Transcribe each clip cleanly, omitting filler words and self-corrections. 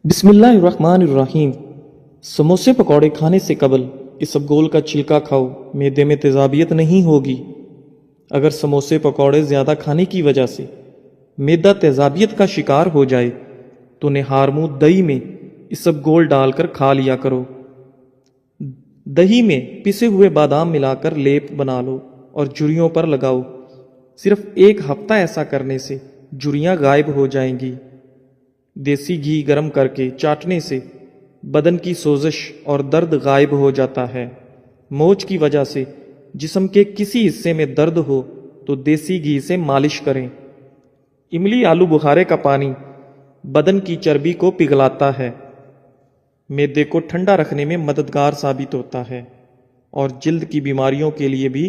बिस्मिल्लाहिर्रहमानिर्रहीम। समोसे पकौड़े खाने से कबल इसबगोल का छिलका खाओ, मैदे में तेजाबियत नहीं होगी। अगर समोसे पकौड़े ज़्यादा खाने की वजह से मैदा तेजाबियत का शिकार हो जाए तो निहारमू दही में इसबगोल डालकर खा लिया करो। दही में पिसे हुए बादाम मिलाकर लेप बना लो और झुर्रियों पर लगाओ। सिर्फ एक हफ्ता ऐसा करने से झुर्रियाँ गायब हो जाएंगी। देसी घी गर्म करके चाटने से बदन की सोजिश और दर्द गायब हो जाता है। मोच की वजह से जिस्म के किसी हिस्से में दर्द हो तो देसी घी से मालिश करें। इमली आलू बुखारे का पानी बदन की चर्बी को पिघलाता है, मैदे को ठंडा रखने में मददगार साबित होता है और जिल्द की बीमारियों के लिए भी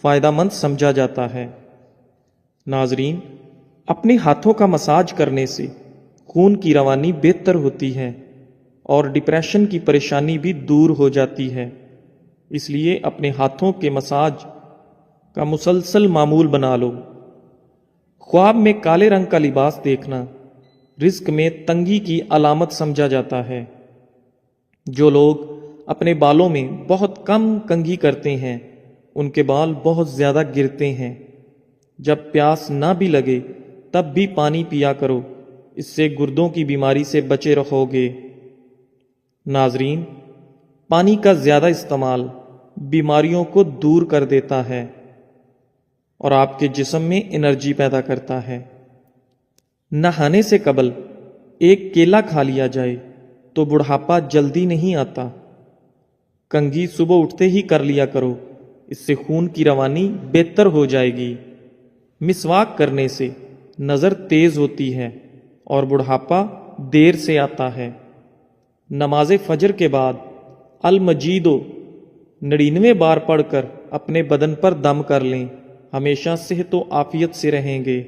फायदेमंद समझा जाता है। नाजरीन, अपने हाथों का मसाज करने से खून की रवानी बेहतर होती है और डिप्रेशन की परेशानी भी दूर हो जाती है। इसलिए अपने हाथों के मसाज का मुसलसल मामूल बना लो। ख्वाब में काले रंग का लिबास देखना रिज्क में तंगी की अलामत समझा जाता है। जो लोग अपने बालों में बहुत कम कंघी करते हैं उनके बाल बहुत ज़्यादा गिरते हैं। जब प्यास ना भी लगे तब भी पानी पिया करो, इससे गुर्दों की बीमारी से बचे रहोगे। नाजरीन, पानी का ज़्यादा इस्तेमाल बीमारियों को दूर कर देता है और आपके जिस्म में एनर्जी पैदा करता है। नहाने से कबल एक केला खा लिया जाए तो बुढ़ापा जल्दी नहीं आता। कंघी सुबह उठते ही कर लिया करो, इससे खून की रवानी बेहतर हो जाएगी। मिसवाक करने से नज़र तेज होती है और बुढ़ापा देर से आता है। नमाज फजर के बाद अल मजीदो 99 बार पढ़कर अपने बदन पर दम कर लें, हमेशा सेहत व आफियत से रहेंगे।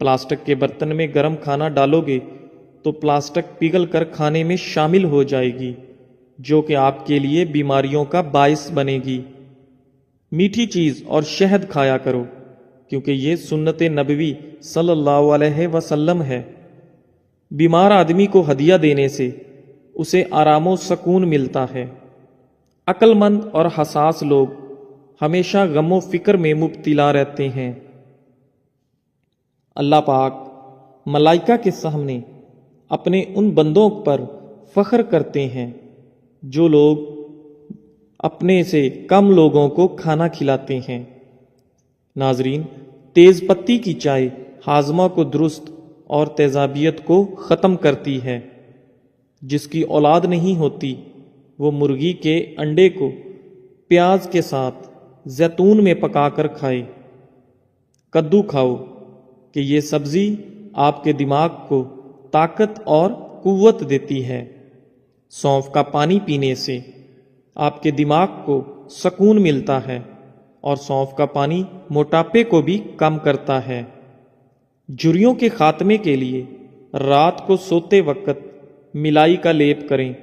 प्लास्टिक के बर्तन में गर्म खाना डालोगे तो प्लास्टिक पिघल कर खाने में शामिल हो जाएगी, जो कि आपके लिए बीमारियों का बायस बनेगी। मीठी चीज़ और शहद खाया करो, क्योंकि ये सुन्नत नबवी सल्लल्लाहु अलैहि वसल्लम है। बीमार आदमी को हदिया देने से उसे आराम व सकून मिलता है। अक्लमंद और हसास लोग हमेशा गम फिक्र में मुब्तिला रहते हैं। अल्लाह पाक मलाइका के सामने अपने उन बंदों पर फख्र करते हैं जो लोग अपने से कम लोगों को खाना खिलाते हैं। नाजरीन, तेज पत्ती की चाय हाजमा को दुरुस्त और तेजाबियत को ख़त्म करती है। जिसकी औलाद नहीं होती वो मुर्गी के अंडे को प्याज के साथ जैतून में पकाकर खाए। कद्दू खाओ कि ये सब्ज़ी आपके दिमाग को ताकत और कुव्वत देती है। सौंफ का पानी पीने से आपके दिमाग को सुकून मिलता है और सौंफ का पानी मोटापे को भी कम करता है। झुर्रियों के खात्मे के लिए रात को सोते वक्त मिलाई का लेप करें,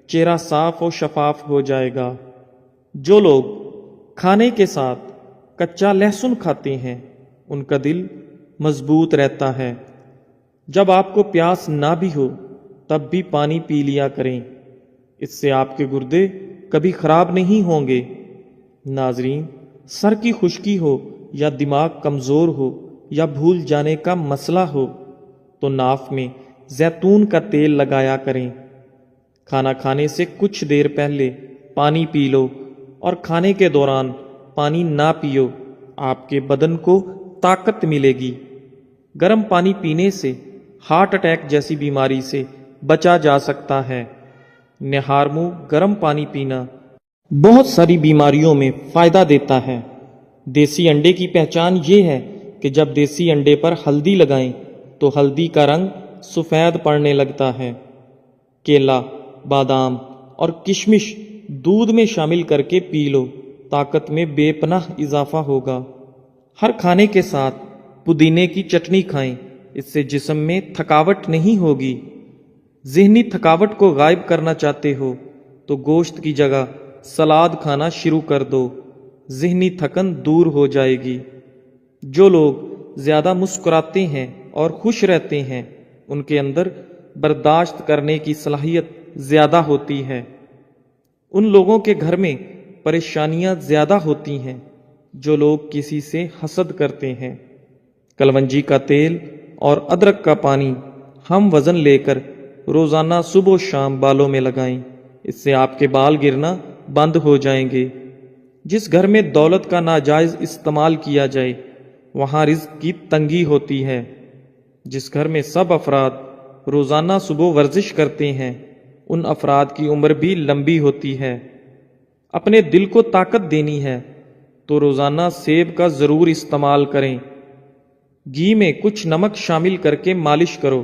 चेहरा साफ और शफाफ हो जाएगा। जो लोग खाने के साथ कच्चा लहसुन खाते हैं उनका दिल मजबूत रहता है। जब आपको प्यास ना भी हो तब भी पानी पी लिया करें, इससे आपके गुर्दे कभी खराब नहीं होंगे। नाजरीन, सर की खुश्की हो या दिमाग कमज़ोर हो या भूल जाने का मसला हो तो नाफ में जैतून का तेल लगाया करें। खाना खाने से कुछ देर पहले पानी पी लो और खाने के दौरान पानी ना पियो, आपके बदन को ताकत मिलेगी। गर्म पानी पीने से हार्ट अटैक जैसी बीमारी से बचा जा सकता है। निहारमू गर्म पानी पीना बहुत सारी बीमारियों में फ़ायदा देता है। देसी अंडे की पहचान ये है कि जब देसी अंडे पर हल्दी लगाएं तो हल्दी का रंग सफ़ेद पड़ने लगता है। केला, बादाम और किशमिश दूध में शामिल करके पी लो, ताकत में बेपनाह इजाफा होगा। हर खाने के साथ पुदीने की चटनी खाएं, इससे जिस्म में थकावट नहीं होगी। ज़हनी थकावट को गायब करना चाहते हो तो गोश्त की जगह सलाद खाना शुरू कर दो, ज़हनी थकन दूर हो जाएगी। जो लोग ज़्यादा मुस्कुराते हैं और खुश रहते हैं उनके अंदर برداشت کرنے کی صلاحیت زیادہ ہوتی ہے۔ ان لوگوں کے گھر میں پریشانیاں زیادہ ہوتی ہیں جو لوگ کسی سے حسد کرتے ہیں۔ کلونجی کا تیل اور ادرک کا پانی ہم وزن لے کر روزانہ صبح و شام بالوں میں لگائیں، اس سے آپ کے بال گرنا بند ہو جائیں گے۔ جس گھر میں دولت کا ناجائز استعمال کیا جائے وہاں رزق کی تنگی ہوتی ہے۔ جس گھر میں سب افراد روزانہ صبح ورزش کرتے ہیں ان افراد کی عمر بھی لمبی ہوتی ہے۔ اپنے دل کو طاقت دینی ہے تو روزانہ سیب کا ضرور استعمال کریں۔ گھی میں کچھ نمک شامل کر کے مالش کرو،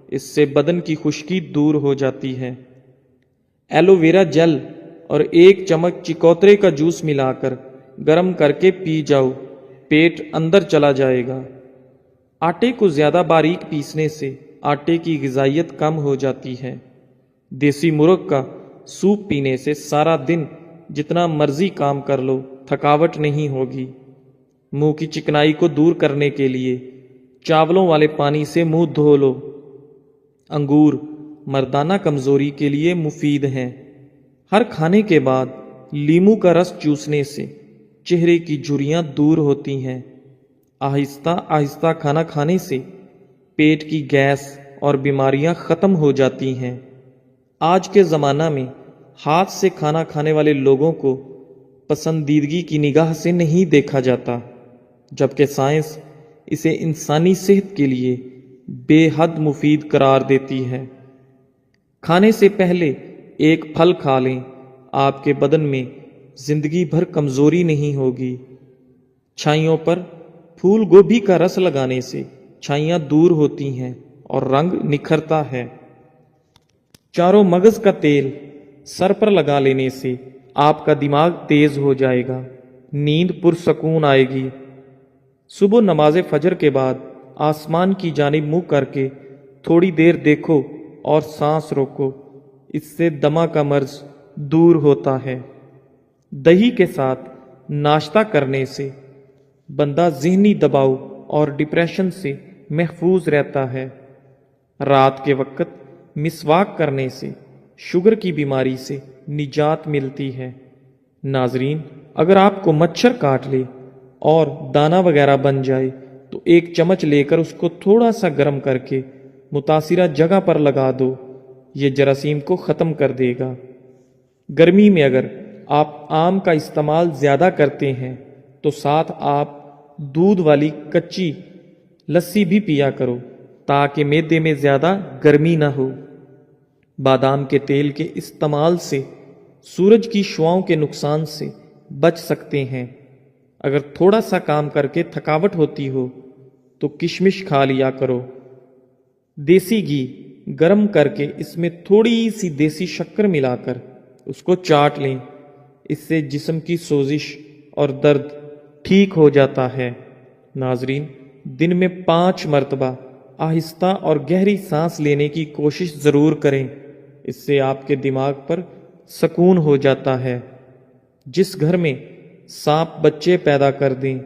اس سے بدن کی خشکی دور ہو جاتی ہے۔ ایلو ویرا جیل اور 1 چمچ چکوترے کا جوس ملا کر گرم کر کے پی جاؤ، پیٹ اندر چلا جائے گا۔ آٹے کو زیادہ باریک پیسنے سے آٹے کی غذائیت کم ہو جاتی ہے۔ دیسی مرغ کا سوپ پینے سے سارا دن جتنا مرضی کام کر لو تھکاوٹ نہیں ہوگی۔ منہ کی چکنائی کو دور کرنے کے لیے چاولوں والے پانی سے منہ دھو لو۔ انگور مردانہ کمزوری کے لیے مفید ہیں۔ ہر کھانے کے بعد لیموں کا رس چوسنے سے چہرے کی جھریاں دور ہوتی ہیں۔ آہستہ آہستہ کھانا کھانے سے پیٹ کی گیس اور بیماریاں ختم ہو جاتی ہیں۔ آج کے زمانہ میں ہاتھ سے کھانا کھانے والے لوگوں کو پسندیدگی کی نگاہ سے نہیں دیکھا جاتا، جبکہ سائنس اسے انسانی صحت کے لیے بے حد مفید قرار دیتی ہے۔ کھانے سے پہلے 1 پھل کھا لیں، آپ کے بدن میں زندگی بھر کمزوری نہیں ہوگی۔ چھائیوں پر پھول گوبھی کا رس لگانے سے چھائیاں دور ہوتی ہیں اور رنگ نکھرتا ہے۔ چاروں مغز کا تیل سر پر لگا لینے سے آپ کا دماغ تیز ہو جائے گا، نیند پرسکون آئے گی۔ صبح نماز فجر کے بعد آسمان کی جانب منہ کر کے تھوڑی دیر دیکھو اور سانس روکو، اس سے دمہ کا مرض دور ہوتا ہے۔ دہی کے ساتھ ناشتہ کرنے سے بندہ ذہنی دباؤ اور ڈپریشن سے محفوظ رہتا ہے۔ رات کے وقت مسواک کرنے سے شوگر کی بیماری سے نجات ملتی ہے۔ ناظرین، اگر آپ کو مچھر کاٹ لے اور دانہ وغیرہ بن جائے تو 1 چمچ لے کر اس کو تھوڑا سا گرم کر کے متاثرہ جگہ پر لگا دو، یہ جراثیم کو ختم کر دے گا۔ گرمی میں اگر آپ آم کا استعمال زیادہ کرتے ہیں تو ساتھ آپ دودھ والی کچی لسی بھی پیا کرو تاکہ معدے میں زیادہ گرمی نہ ہو۔ بادام کے تیل کے استعمال سے سورج کی شعاؤں کے نقصان سے بچ سکتے ہیں۔ اگر تھوڑا سا کام کر کے تھکاوٹ ہوتی ہو تو کشمش کھا لیا کرو۔ دیسی گھی گرم کر کے اس میں تھوڑی سی دیسی شکر ملا کر اس کو چاٹ لیں، اس سے جسم کی سوزش اور درد ٹھیک ہو جاتا ہے۔ ناظرین، دن میں 5 مرتبہ آہستہ اور گہری سانس لینے کی کوشش ضرور کریں، اس سے آپ کے دماغ پر سکون ہو جاتا ہے۔ جس گھر میں سانپ بچے پیدا کر دیں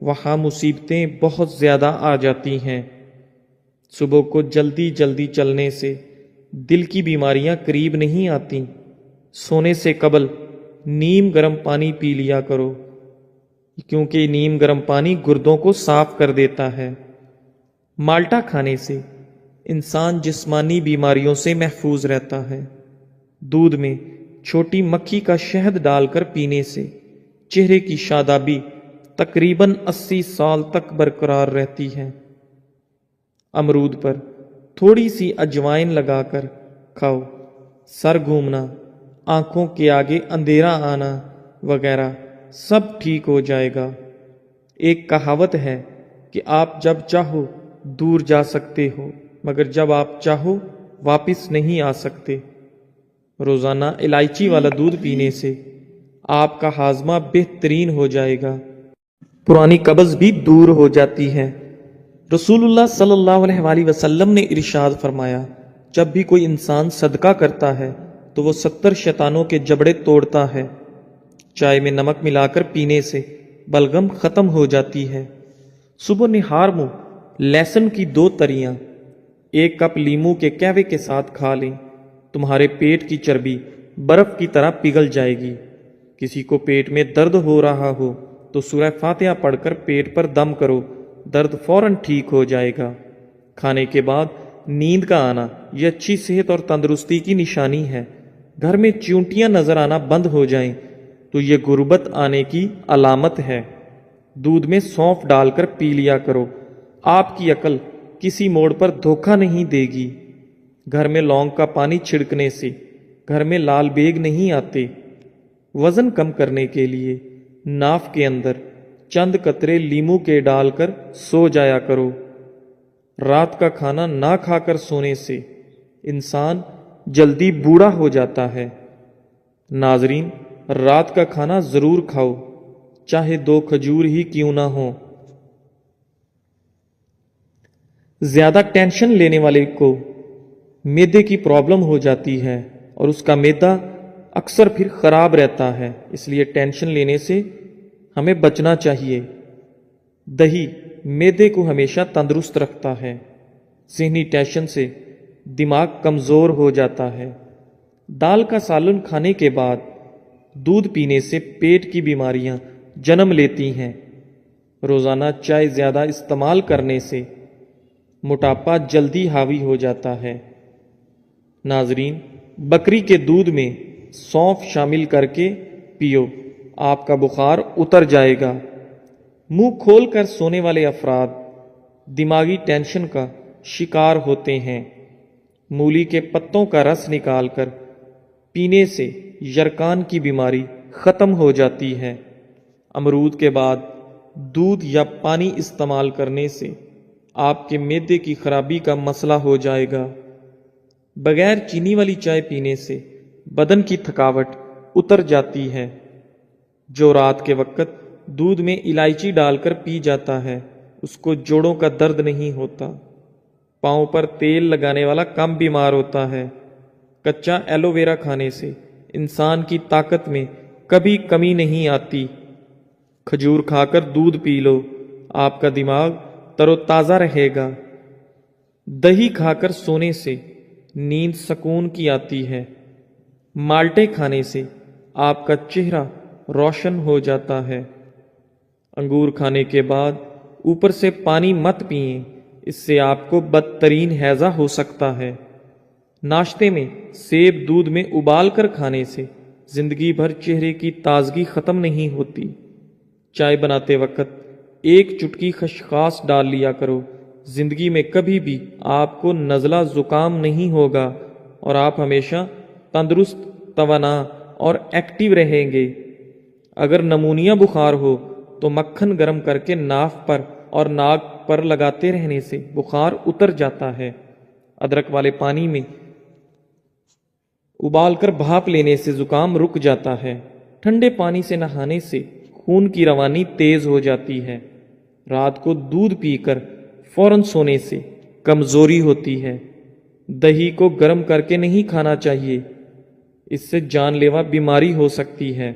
وہاں مصیبتیں بہت زیادہ آ جاتی ہیں۔ صبح کو جلدی جلدی چلنے سے دل کی بیماریاں قریب نہیں آتی۔ سونے سے قبل نیم گرم پانی پی لیا کرو، کیونکہ نیم گرم پانی گردوں کو صاف کر دیتا ہے۔ مالٹا کھانے سے انسان جسمانی بیماریوں سے محفوظ رہتا ہے۔ دودھ میں چھوٹی مکھی کا شہد ڈال کر پینے سے چہرے کی شادابی تقریباً 80 سال تک برقرار رہتی ہے۔ امرود پر تھوڑی سی اجوائن لگا کر کھاؤ، سر گھومنا، آنکھوں کے آگے اندھیرا آنا وغیرہ سب ٹھیک ہو جائے گا۔ ایک کہاوت ہے کہ آپ جب چاہو دور جا سکتے ہو مگر جب آپ چاہو واپس نہیں آ سکتے۔ روزانہ الائچی والا دودھ پینے سے آپ کا ہاضمہ بہترین ہو جائے گا، پرانی قبض بھی دور ہو جاتی ہے۔ رسول اللہ صلی اللہ علیہ وآلہ وسلم نے ارشاد فرمایا، جب بھی کوئی انسان صدقہ کرتا ہے تو وہ 70 شیطانوں کے جبڑے توڑتا ہے۔ چائے میں نمک ملا کر پینے سے بلغم ختم ہو جاتی ہے۔ صبح نہار منہ لہسن کی 2 تریاں 1 कप लीमू के कहवे के साथ खा लें। तुम्हारे पेट की चर्बी बर्फ की तरह पिघल जाएगी। किसी को पेट में दर्द हो रहा हो तो सूरह फातिहा पढ़कर पेट पर दम करो, दर्द फौरन ठीक हो जाएगा। खाने के बाद नींद का आना ये अच्छी सेहत और तंदुरुस्ती की निशानी है। घर में चींटियां नजर आना बंद हो जाएं तो ये गुर्बत आने की अलामत है। दूध में सौंफ डालकर पी लिया करो, आपकी अकल किसी मोड़ पर धोखा नहीं देगी। घर में लौंग का पानी छिड़कने से घर में लाल बेग नहीं आते। वजन कम करने के लिए नाफ के अंदर चंद कतरे लीमू के डालकर सो जाया करो। रात का खाना ना खाकर सोने से इंसान जल्दी बूढ़ा हो जाता है। नाजरीन, रात का खाना जरूर खाओ, चाहे 2 खजूर ही क्यों ना हो। ज्यादा टेंशन लेने वाले को मैदे की प्रॉब्लम हो जाती है और उसका मैदा अक्सर फिर खराब रहता है, इसलिए टेंशन लेने से हमें बचना चाहिए। दही मैदे को हमेशा तंदुरुस्त रखता है। ज़हनी टेंशन से दिमाग कमज़ोर हो जाता है। दाल का सालन खाने के बाद दूध पीने से पेट की बीमारियां जन्म लेती हैं। रोज़ाना चाय ज़्यादा इस्तेमाल करने से मोटापा जल्दी हावी हो जाता है। नाजरीन, बकरी के दूध में सौंफ शामिल करके पियो, आपका बुखार उतर जाएगा। मुंह खोलकर सोने वाले अफराद दिमागी टेंशन का शिकार होते हैं। मूली के पत्तों का रस निकालकर पीने से यरकान की बीमारी खत्म हो जाती है। अमरूद के बाद दूध या पानी इस्तेमाल करने से आपके मैदे की खराबी का मसला हो जाएगा। बगैर चीनी वाली चाय पीने से बदन की थकावट उतर जाती है। जो रात के वक्त दूध में इलायची डालकर पी जाता है उसको जोड़ों का दर्द नहीं होता। पाँव पर तेल लगाने वाला कम बीमार होता है। कच्चा एलोवेरा खाने से इंसान की ताकत में कभी कमी नहीं आती। खजूर खाकर दूध पी लो, आपका दिमाग तरोताज़ा रहेगा। दही खाकर सोने से नींद सुकून की आती है। माल्टे खाने से आपका चेहरा रोशन हो जाता है। अंगूर खाने के बाद ऊपर से पानी मत पिएं, इससे आपको बदतरीन हैजा हो सकता है। नाश्ते में सेब दूध में उबाल कर खाने से जिंदगी भर चेहरे की ताजगी खत्म नहीं होती। चाय बनाते वक्त 1 चुटकी खसखस डाल लिया करो, जिंदगी में कभी भी आपको नज़ला जुकाम नहीं होगा और आप हमेशा तंदुरुस्त, तवाना और एक्टिव रहेंगे। अगर नमूनिया बुखार हो तो मक्खन गर्म करके नाफ पर और नाक पर लगाते रहने से बुखार उतर जाता है। अदरक वाले पानी में उबालकर भाप लेने से जुकाम रुक जाता है। ठंडे पानी से नहाने से खून की रवानी तेज हो जाती है। रात को दूध पीकर फौरन सोने से कमजोरी होती है। दही को गर्म करके नहीं खाना चाहिए, इससे जानलेवा बीमारी हो सकती है।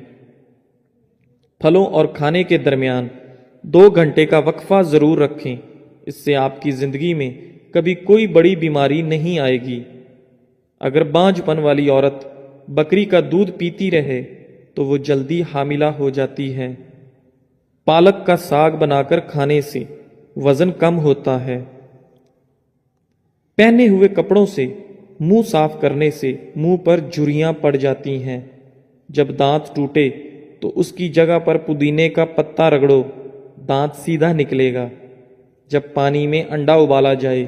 फलों और खाने के दरमियान 2 घंटे का वक्फा जरूर रखें, इससे आपकी जिंदगी में कभी कोई बड़ी बीमारी नहीं आएगी। अगर बांझपन वाली औरत बकरी का दूध पीती रहे तो वो जल्दी हामिला हो जाती है। पालक का साग बनाकर खाने से वजन कम होता है। पहने हुए कपड़ों से मुंह साफ करने से मुंह पर झुर्रियां पड़ जाती हैं। जब दांत टूटे तो उसकी जगह पर पुदीने का पत्ता रगड़ो, दांत सीधा निकलेगा। जब पानी में अंडा उबाला जाए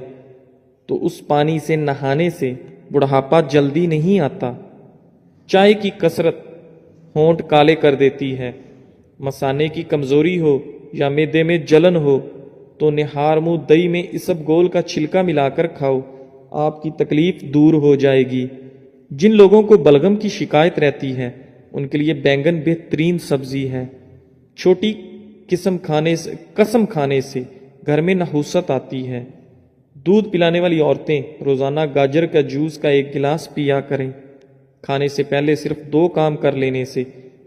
तो उस पानी से नहाने से बुढ़ापा जल्दी नहीं आता। चाय की कसरत होंठ काले कर देती है। मसाने की कमजोरी हो या मैदे में जलन हो तो निहार मुंह दही में इसबगोल का छिलका मिलाकर खाओ, आपकी तकलीफ दूर हो जाएगी। जिन लोगों को बलगम की शिकायत रहती है उनके लिए बैंगन बेहतरीन सब्जी है। छोटी कसम खाने से घर में नहुसत आती है। दूध पिलाने वाली औरतें रोजाना गाजर का जूस का 1 गिलास पिया करें। खाने से पहले सिर्फ 2 काम कर लेने से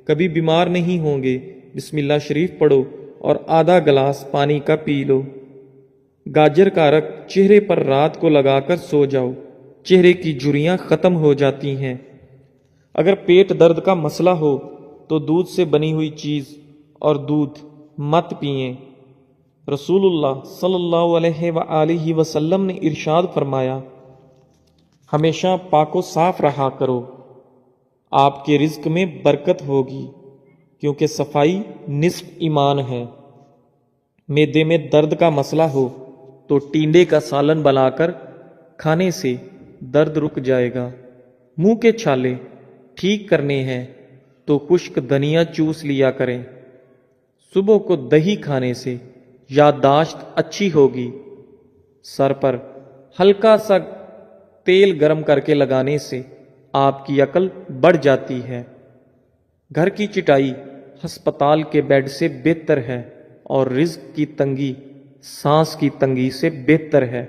कभी बीमार नहीं होंगे। बिस्मिल्लाह शरीफ पढ़ो और आधा गिलास पानी का पी लो। गाजर का रख चेहरे पर रात को लगाकर सो जाओ, चेहरे की झुर्रियां खत्म हो जाती हैं। अगर पेट दर्द का मसला हो तो दूध से बनी हुई चीज और दूध मत पिएं। रसूलुल्लाह सल्लल्लाहु अलैहि वसल्लम ने इरशाद फरमाया, हमेशा पाको साफ रहा करो, आपके रिज्क में बरकत होगी, क्योंकि सफाई निस्फ ईमान है। मैदे में दर्द का मसला हो तो टींडे का सालन बनाकर खाने से दर्द रुक जाएगा। मुंह के छाले ठीक करने हैं तो खुश्क धनिया चूस लिया करें। सुबह को दही खाने से याददाश्त अच्छी होगी। सर पर हल्का सा तेल गरम करके लगाने से आपकी अकल बढ़ जाती है। घर की चिटाई हस्पताल के बेड से बेहतर है और रिज्क की तंगी सांस की तंगी से बेहतर है।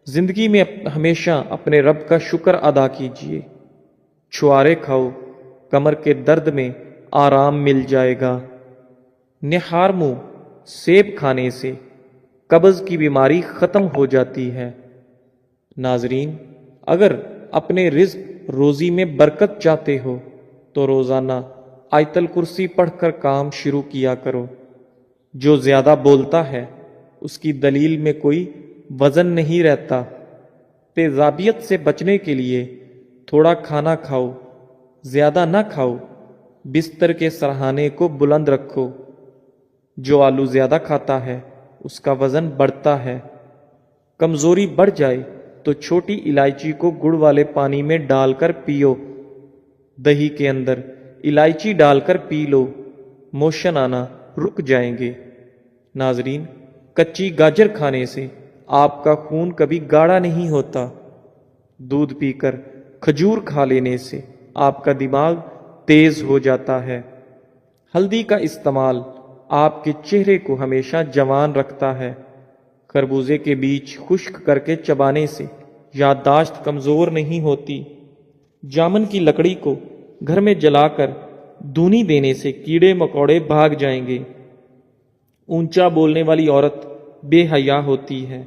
जिंदगी में हमेशा अपने रब का शुक्र अदा कीजिए। छुआरे खाओ, कमर के दर्द में आराम मिल जाएगा। निहार मुंह सेब खाने से कब्ज की बीमारी खत्म हो जाती है। नाजरीन, अगर अपने रिज्क रोजी में बरकत चाहते हो तो रोजाना आयतल कुर्सी पढ़कर काम शुरू किया करो। जो ज्यादा बोलता है उसकी दलील में कोई वजन नहीं रहता। तेजाबियत से बचने के लिए थोड़ा खाना खाओ, ज्यादा ना खाओ। बिस्तर के सरहाने को बुलंद रखो। जो आलू ज्यादा खाता है उसका वजन बढ़ता है। कमजोरी बढ़ जाए तो छोटी इलायची को गुड़ वाले पानी में डालकर पियो। दही के अंदर इलायची डालकर पी लो, मोशन आना रुक जाएंगे। नाजरीन, कच्ची गाजर खाने से आपका खून कभी गाढ़ा नहीं होता। दूध पीकर खजूर खा लेने से आपका दिमाग तेज हो जाता है। हल्दी का इस्तेमाल आपके चेहरे को हमेशा जवान रखता है। खरबूजे के बीज खुश्क करके चबाने से याददाश्त कमजोर नहीं होती। जामुन की लकड़ी को घर में जलाकर धूनी देने से कीड़े मकोड़े भाग जाएंगे। ऊंचा बोलने वाली औरत बेहया होती है।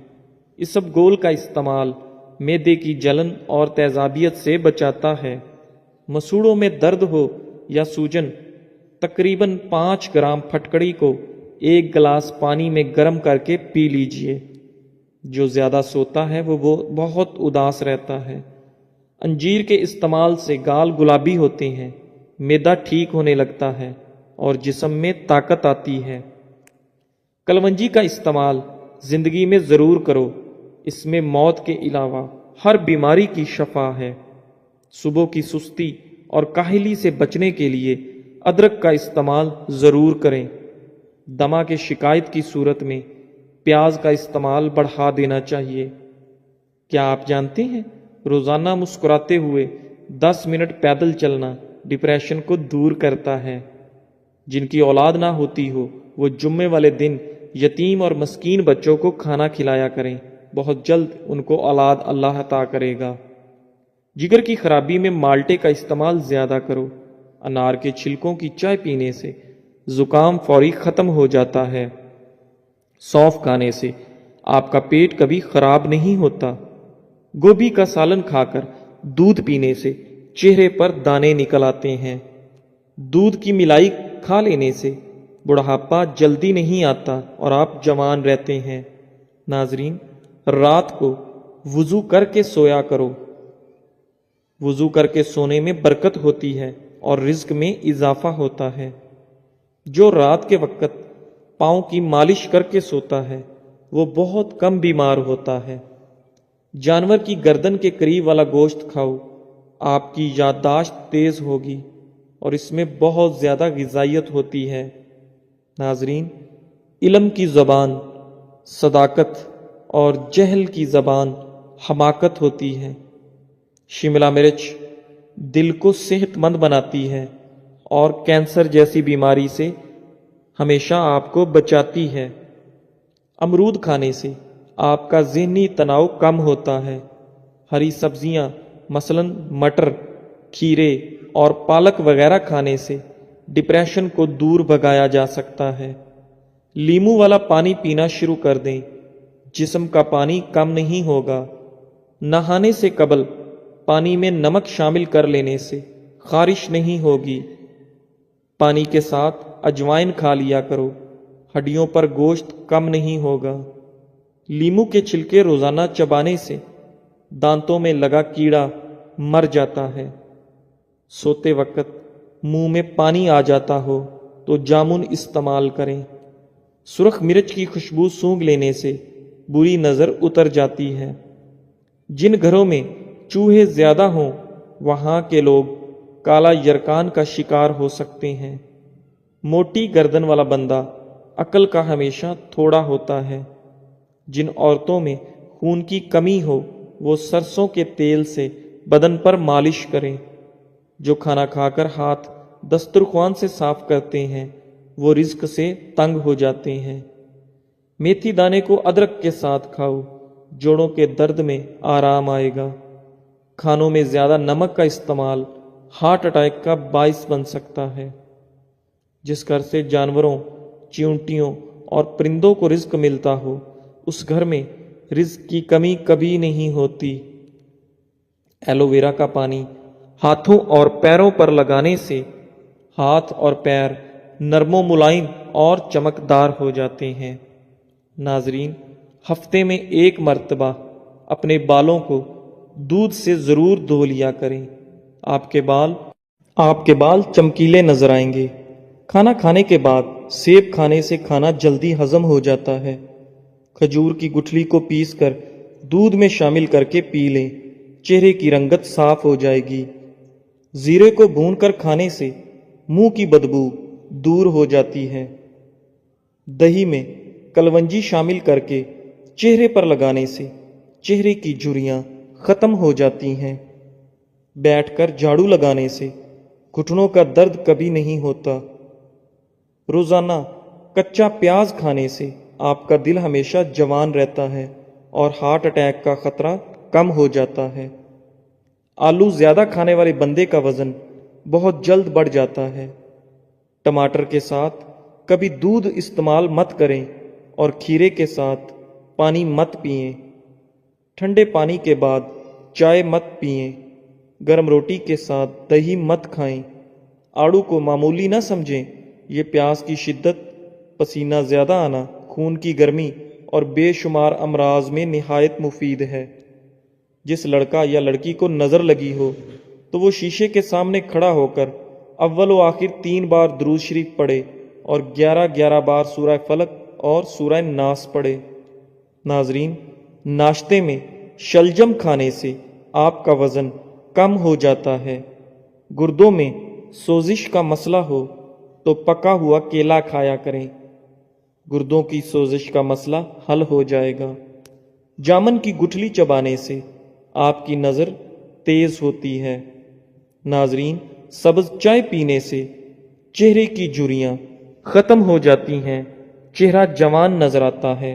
इसबगोल का इस्तेमाल मैदे की जलन और तेजाबियत से बचाता है। मसूड़ों में दर्द हो या सूजन, तकरीबन 5 ग्राम फटकड़ी को 1 गिलास पानी में गर्म करके पी लीजिए। जो ज्यादा सोता है वो बहुत उदास रहता है। अंजीर के इस्तेमाल से गाल गुलाबी होते हैं, मैदा ठीक होने लगता है और जिस्म में ताकत आती है। कलवंजी का इस्तेमाल जिंदगी में जरूर करो। इसमें मौत के अलावा हर बीमारी की शफा है। सुबह की सुस्ती और काहली से बचने के लिए अदरक का इस्तेमाल जरूर करें। दमा के शिकायत की सूरत में प्याज का इस्तेमाल बढ़ा देना चाहिए। क्या आप जानते हैं, रोजाना मुस्कुराते हुए 10 मिनट पैदल चलना डिप्रेशन को दूर करता है। जिनकी औलाद ना होती हो वो जुम्मे वाले दिन यतीम और मस्कीन बच्चों को खाना खिलाया करें। बहुत जल्द उनको औलाद अल्लाह अता करेगा। जिगर की खराबी में माल्टे का इस्तेमाल ज्यादा करो। अनार के छिलकों की चाय पीने से जुकाम फौरी खत्म हो जाता है। सौंफ खाने से आपका पेट कभी खराब नहीं होता। गोभी का सालन खाकर दूध पीने से चेहरे पर दाने निकल आते हैं। दूध की मिलाई खा लेने से बुढ़ापा जल्दी नहीं आता और आप जवान रहते हैं। नाजरीन, रात को वुजू करके सोया करो। वुजू करके सोने में बरकत होती है और रिज्क में इजाफा होता है। जो रात के वक्त पाँव की मालिश करके सोता है वो बहुत कम बीमार होता है। जानवर की गर्दन के करीब वाला गोश्त खाओ, आपकी याददाश्त तेज होगी और इसमें बहुत ज्यादा ग़िज़ाइयत होती है। नाजरीन, इल्म की ज़बान सदाकत और जहल की ज़बान हमाकत होती है। शिमला मिर्च दिल को सेहतमंद बनाती है और कैंसर जैसी बीमारी से हमेशा आपको बचाती है। अमरूद खाने से आपका ज़हनी तनाव कम होता है। हरी सब्जियां मसलन मटर, खीरे और पालक वगैरह खाने से डिप्रेशन को दूर भगाया जा सकता है। लीमू वाला पानी पीना शुरू कर दें। जिस्म का पानी कम नहीं होगा। नहाने से कबल पानी में नमक शामिल कर लेने से खारिश नहीं होगी। पानी के साथ अजवाइन खा लिया करो, हड्डियों पर गोश्त कम नहीं होगा। लीमू के छिलके रोजाना चबाने से दांतों में लगा कीड़ा मर जाता है। सोते वक्त मुंह में पानी आ जाता हो तो जामुन इस्तेमाल करें। सुर्ख मिर्च की खुशबू सूंघ लेने से बुरी नज़र उतर जाती है। जिन घरों में चूहे ज्यादा हों वहाँ के लोग काला यरकान का शिकार हो सकते हैं। मोटी गर्दन वाला बंदा अक्ल का हमेशा थोड़ा होता है। जिन औरतों में खून की कमी हो वो सरसों के तेल से बदन पर मालिश करें। जो खाना खाकर हाथ दस्तरख्वान से साफ करते हैं वो रिज्क से तंग हो जाते हैं। मेथी दाने को अदरक के साथ खाओ, जोड़ों के दर्द में आराम आएगा। खानों में ज्यादा नमक का इस्तेमाल हार्ट अटैक का बाइस बन सकता है। जिस घर से जानवरों, चींटियों और परिंदों को रिज्क मिलता हो उस घर में रिज्क की कमी कभी नहीं होती। एलोवेरा का पानी हाथों और पैरों पर लगाने से हाथ और पैर नरमो मुलायम और चमकदार हो जाते हैं। नाजरीन, हफ्ते में एक मर्तबा अपने बालों को दूध से ज़रूर धो लिया करें। आपके बाल चमकीले नजर आएंगे। खाना खाने के बाद सेब खाने से खाना जल्दी हजम हो जाता है। खजूर की गुठली को पीसकर दूध में शामिल करके पी लें, चेहरे की रंगत साफ हो जाएगी। जीरे को भूनकर खाने से मुंह की बदबू दूर हो जाती है। दही में कलवंजी शामिल करके चेहरे पर लगाने से चेहरे की झुर्रियां खत्म हो जाती हैं। बैठकर झाड़ू लगाने से घुटनों का दर्द कभी नहीं होता। रोजाना कच्चा प्याज खाने से आपका दिल हमेशा जवान रहता है और हार्ट अटैक का खतरा कम हो जाता है। आलू ज्यादा खाने वाले बंदे का वजन बहुत जल्द बढ़ जाता है। टमाटर के साथ कभी दूध इस्तेमाल मत करें और खीरे के साथ पानी मत पिएं। ठंडे पानी के बाद चाय मत पिएं। गर्म रोटी के साथ दही मत खाएं। आड़ू को मामूली ना समझें। ये प्यास की शिद्दत, पसीना ज़्यादा आना, खून की गर्मी और बेशुमार अमराज में निहायत मुफीद है। जिस लड़का या लड़की को नज़र लगी हो तो वो शीशे के सामने खड़ा होकर अव्वल व आखिर 3 बार दुरूद शरीफ पढ़े और 11-11 बार सूरह फलक और सूरह नास पढ़े। नाजरीन, नाश्ते में शलजम खाने से आपका वज़न कम हो जाता है। गुर्दों में सोजिश का मसला हो तो पका हुआ केला खाया करें, गुर्दों की सोजिश का मसला हल हो जाएगा। जामन की गुठली चबाने से आपकी नज़र तेज होती है। नाजरीन, सब्ज चाय पीने से चेहरे की झुर्रियां खत्म हो जाती हैं, चेहरा जवान नजर आता है।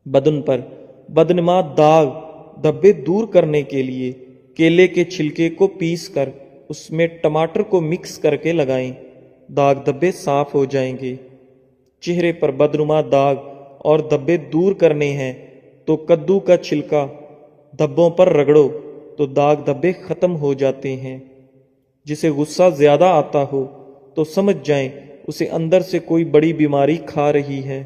बदन पर बदनुमा दाग धब्बे दूर करने के लिए केले के छिलके को पीसकर उसमें टमाटर को मिक्स करके लगाएं, दाग धब्बे साफ हो जाएंगे। चेहरे पर बदनुमा दाग और धब्बे दूर करने हैं तो कद्दू का छिलका धब्बों पर रगड़ो तो दाग धब्बे खत्म हो जाते हैं। जिसे गुस्सा ज्यादा आता हो तो समझ जाएं उसे अंदर से कोई बड़ी बीमारी खा रही है।